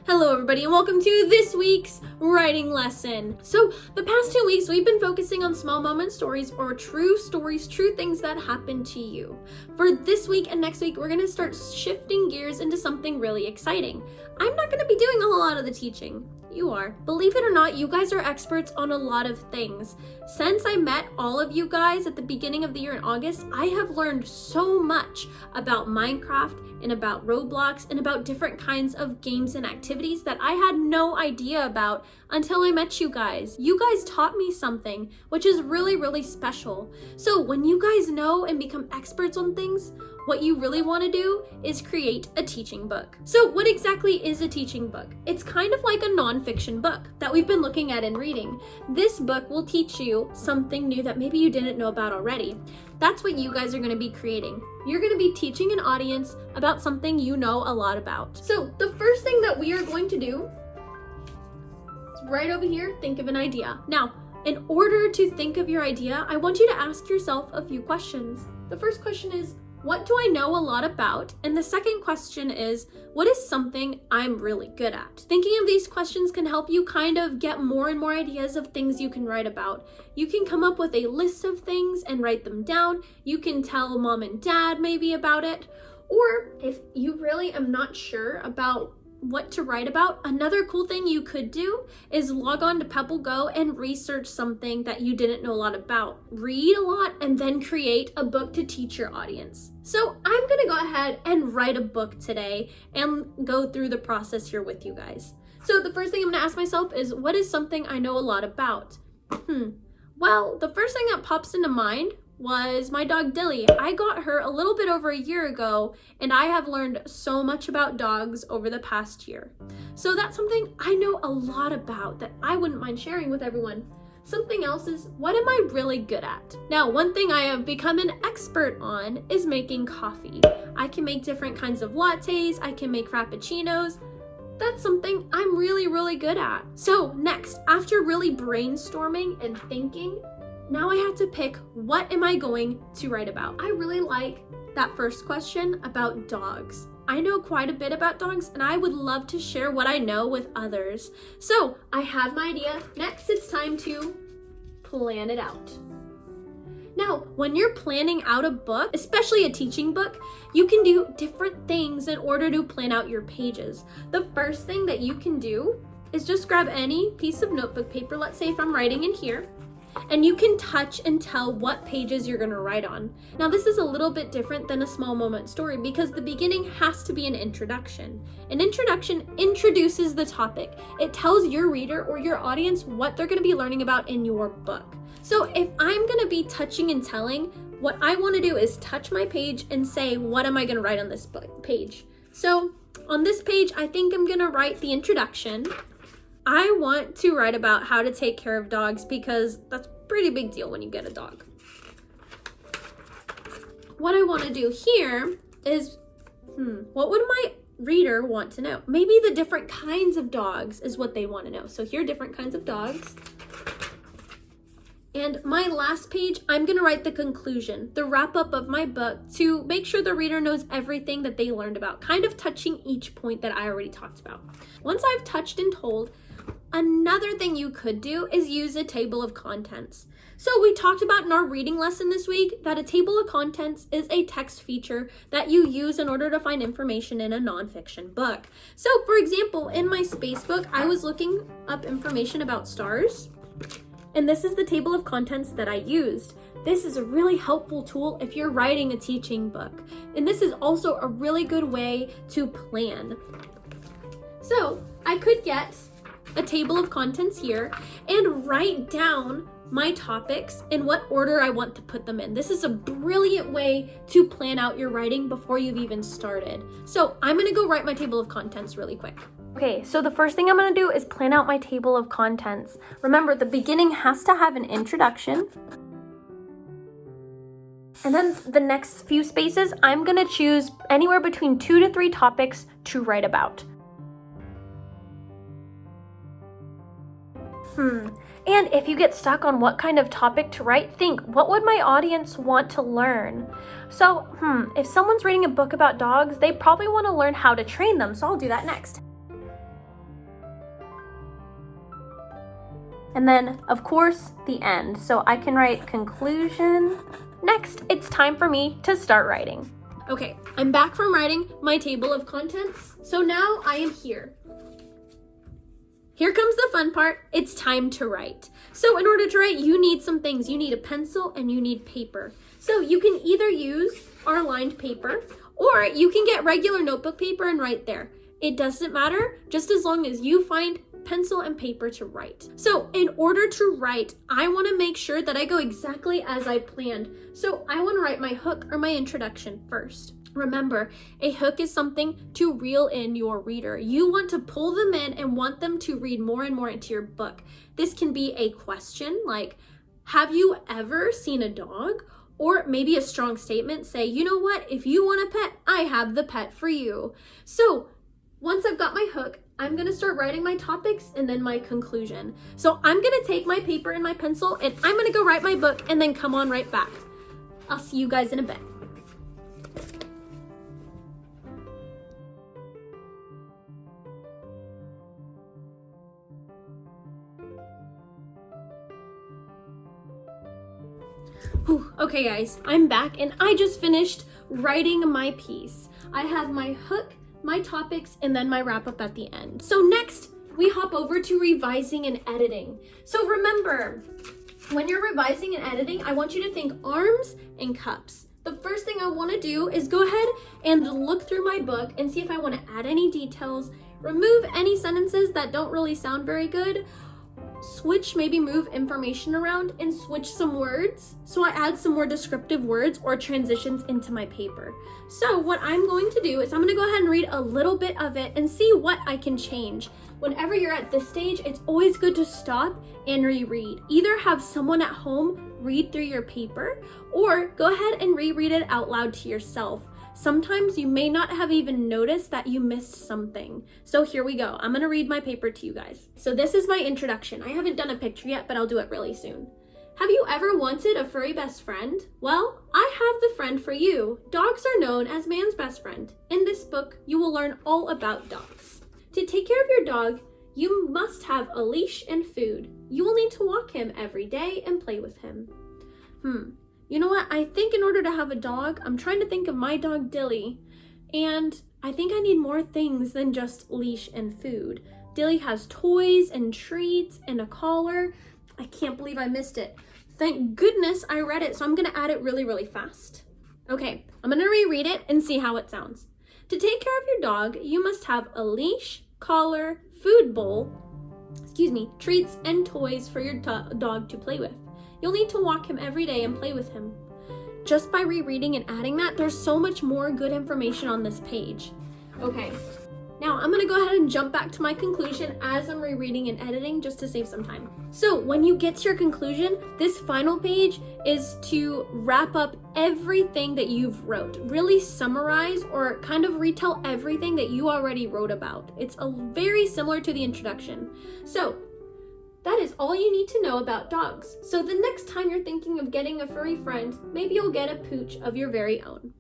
Hello everybody and welcome to this week's writing lesson. So the past 2 weeks we've been focusing on small moment stories or true stories, true things that happen to you. For this week and next week we're going to start shifting gears into something really exciting. I'm not going to be doing a whole lot of the teaching. You are. Believe it or not, you guys are experts on a lot of things. Since I met all of you guys at the beginning of the year in August, I have learned so much about Minecraft and about Roblox and about different kinds of games and activities that I had no idea about until I met you guys. You guys taught me something, which is really, really special. So when you guys know and become experts on things, what you really want to do is create a teaching book. So what exactly is a teaching book? It's kind of like a nonfiction book that we've been looking at and reading. This book will teach you something new that maybe you didn't know about already. That's what you guys are going to be creating. You're going to be teaching an audience about something you know a lot about. So the first thing that we are going to do is right over here, think of an idea. Now, in order to think of your idea, I want you to ask yourself a few questions. The first question is, what do I know a lot about? And the second question is, what is something I'm really good at? Thinking of these questions can help you kind of get more and more ideas of things you can write about. You can come up with a list of things and write them down. You can tell mom and dad maybe about it. Or if you really am not sure about what to write about, another cool thing you could do is log on to Pebble Go and research something that you didn't know a lot about. Read a lot and then create a book to teach your audience. So I'm gonna go ahead and write a book today and go through the process here with you guys. So the first thing I'm gonna ask myself is, what is something I know a lot about? Well, the first thing that pops into mind was my dog Dilly. I got her a little bit over a year ago, and I have learned so much about dogs over the past year. So that's something I know a lot about that I wouldn't mind sharing with everyone. Something else is, what am I really good at? Now, one thing I have become an expert on is making coffee. I can make different kinds of lattes, I can make frappuccinos. That's something I'm really, really good at. So next, after really brainstorming and thinking, now I have to pick, what am I going to write about? I really like that first question about dogs. I know quite a bit about dogs and I would love to share what I know with others. So I have my idea. Next, it's time to plan it out. Now, when you're planning out a book, especially a teaching book, you can do different things in order to plan out your pages. The first thing that you can do is just grab any piece of notebook paper. Let's say if I'm writing in here, and you can touch and tell what pages you're going to write on. Now this is a little bit different than a small moment story because the beginning has to be an introduction. An introduction introduces the topic. It tells your reader or your audience what they're going to be learning about in your book. So if I'm going to be touching and telling, what I want to do is touch my page and say, what am I going to write on this page? So on this page, I think I'm going to write the introduction. I want to write about how to take care of dogs because that's a pretty big deal when you get a dog. What I want to do here is, what would my reader want to know? Maybe the different kinds of dogs is what they want to know. So here are different kinds of dogs. And my last page, I'm going to write the conclusion, the wrap up of my book to make sure the reader knows everything that they learned about, kind of touching each point that I already talked about. Once I've touched and told, another thing you could do is use a table of contents. So we talked about in our reading lesson this week that a table of contents is a text feature that you use in order to find information in a nonfiction book. So for example, in my space book, I was looking up information about stars, and this is the table of contents that I used. This is a really helpful tool if you're writing a teaching book. And this is also a really good way to plan. So I could get a table of contents here and write down my topics in what order I want to put them in. This is a brilliant way to plan out your writing before you've even started. So I'm gonna go write my table of contents really quick. Okay, so the first thing I'm gonna do is plan out my table of contents. Remember, the beginning has to have an introduction. And then the next few spaces, I'm gonna choose anywhere between 2 to 3 topics to write about. And if you get stuck on what kind of topic to write, think, what would my audience want to learn? So, if someone's reading a book about dogs, they probably want to learn how to train them, so I'll do that next. and then of course the end. So I can write conclusion. Next, it's time for me to start writing. Okay, I'm back from writing my table of contents. So now I am here. Here comes the fun part. It's time to write. So in order to write, you need some things. You need a pencil and you need paper. So you can either use our lined paper or you can get regular notebook paper and write there. It doesn't matter, just as long as you find pencil and paper to write. So in order to write, I want to make sure that I go exactly as I planned. So I want to write my hook or my introduction first. Remember, a hook is something to reel in your reader. You want to pull them in and want them to read more and more into your book. This can be a question like, have you ever seen a dog? Or maybe a strong statement, say, you know what, if you want a pet, I have the pet for you. So once I've got my hook, I'm gonna start writing my topics and then my conclusion. So I'm gonna take my paper and my pencil and I'm gonna go write my book and then come on right back. I'll see you guys in a bit. Whew, okay guys, I'm back and I just finished writing my piece. I have my hook, my topics, and then my wrap up at the end. So next, we hop over to revising and editing. So remember, when you're revising and editing, I want you to think arms and cups. The first thing I want to do is go ahead and look through my book and see if I want to add any details, remove any sentences that don't really sound very good, maybe move information around and switch some words. So I add some more descriptive words or transitions into my paper. So what I'm going to do is I'm going to go ahead and read a little bit of it and see what I can change. Whenever you're at this stage, it's always good to stop and reread. Either have someone at home read through your paper or go ahead and reread it out loud to yourself. Sometimes you may not have even noticed that you missed something. So here we go. I'm gonna read my paper to you guys. So this is my introduction. I haven't done a picture yet, but I'll do it really soon. Have you ever wanted a furry best friend? Well, I have the friend for you. Dogs are known as man's best friend. In this book, you will learn all about dogs. To take care of your dog, you must have a leash and food. You will need to walk him every day and play with him. You know what? I think in order to have a dog, I'm trying to think of my dog Dilly, and I think I need more things than just leash and food. Dilly has toys and treats and a collar. I can't believe I missed it. Thank goodness I read it, so I'm gonna add it really, really fast. Okay, I'm gonna reread it and see how it sounds. To take care of your dog, you must have a leash, collar, food bowl, treats and toys for your dog to play with. You'll need to walk him every day and play with him. Just by rereading and adding that, there's so much more good information on this page. Okay, now I'm gonna go ahead and jump back to my conclusion as I'm rereading and editing just to save some time. So when you get to your conclusion, this final page is to wrap up everything that you've wrote. Really summarize or kind of retell everything that you already wrote about. It's very similar to the introduction. So that is all you need to know about dogs. So the next time you're thinking of getting a furry friend, maybe you'll get a pooch of your very own.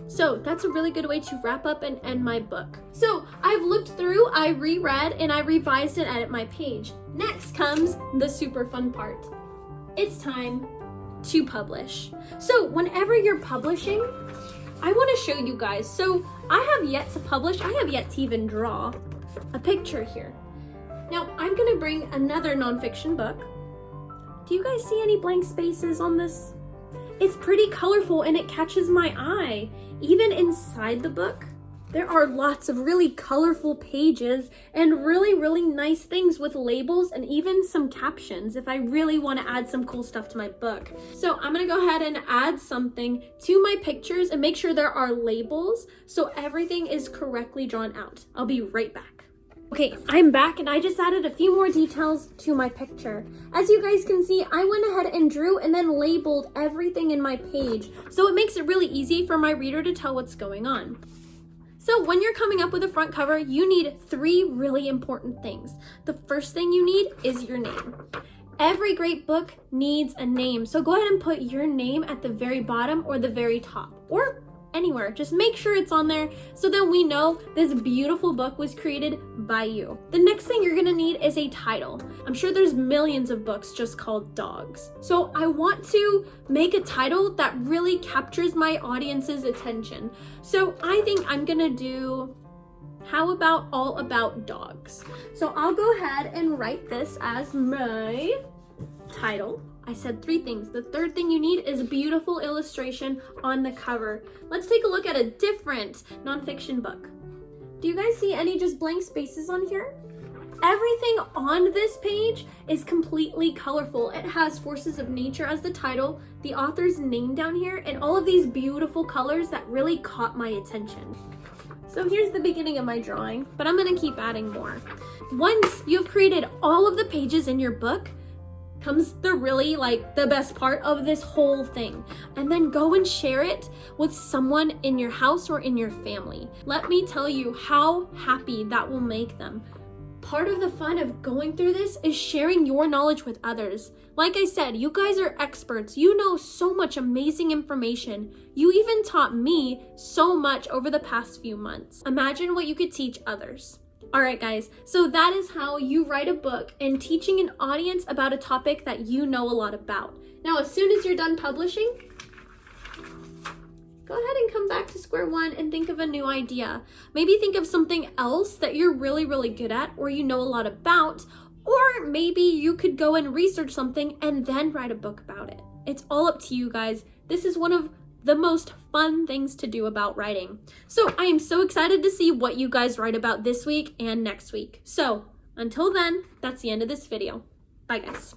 So that's a really good way to wrap up and end my book. So I've looked through, I reread, and I revised and edit my page. Next comes the super fun part. It's time to publish. So whenever you're publishing, I want to show you guys. So I have yet to publish, I have yet to even draw a picture here. Now, I'm gonna bring another nonfiction book. Do you guys see any blank spaces on this? It's pretty colorful and it catches my eye. Even inside the book, there are lots of really colorful pages and really, really nice things with labels and even some captions if I really wanna add some cool stuff to my book. So I'm gonna go ahead and add something to my pictures and make sure there are labels so everything is correctly drawn out. I'll be right back. Okay, I'm back and I just added a few more details to my picture. As you guys can see, I went ahead and drew and then labeled everything in my page. So it makes it really easy for my reader to tell what's going on. So when you're coming up with a front cover, you need 3 really important things. The first thing you need is your name. Every great book needs a name. So go ahead and put your name at the very bottom or the very top, or anywhere. Just make sure it's on there so that we know this beautiful book was created by you. The next thing you're gonna need is a title. I'm sure there's millions of books just called dogs. So I want to make a title that really captures my audience's attention. So I think I'm gonna do, how about all about dogs? So I'll go ahead and write this as my title. I said 3 things. The third thing you need is a beautiful illustration on the cover. Let's take a look at a different nonfiction book. Do you guys see any just blank spaces on here? Everything on this page is completely colorful. It has Forces of Nature as the title, the author's name down here, and all of these beautiful colors that really caught my attention. So here's the beginning of my drawing, but I'm gonna keep adding more. Once you've created all of the pages in your book, comes the really the best part of this whole thing. And then go and share it with someone in your house or in your family. Let me tell you how happy that will make them. Part of the fun of going through this is sharing your knowledge with others. Like I said, you guys are experts. You know so much amazing information. You even taught me so much over the past few months. Imagine what you could teach others. All right, guys, so that is how you write a book and teaching an audience about a topic that you know a lot about. Now, as soon as you're done publishing, go ahead and come back to square one and think of a new idea. Maybe think of something else that you're really, really good at or you know a lot about, or maybe you could go and research something and then write a book about it. It's all up to you guys. This is one of the most fun things to do about writing. So I am so excited to see what you guys write about this week and next week. So until then, that's the end of this video. Bye guys.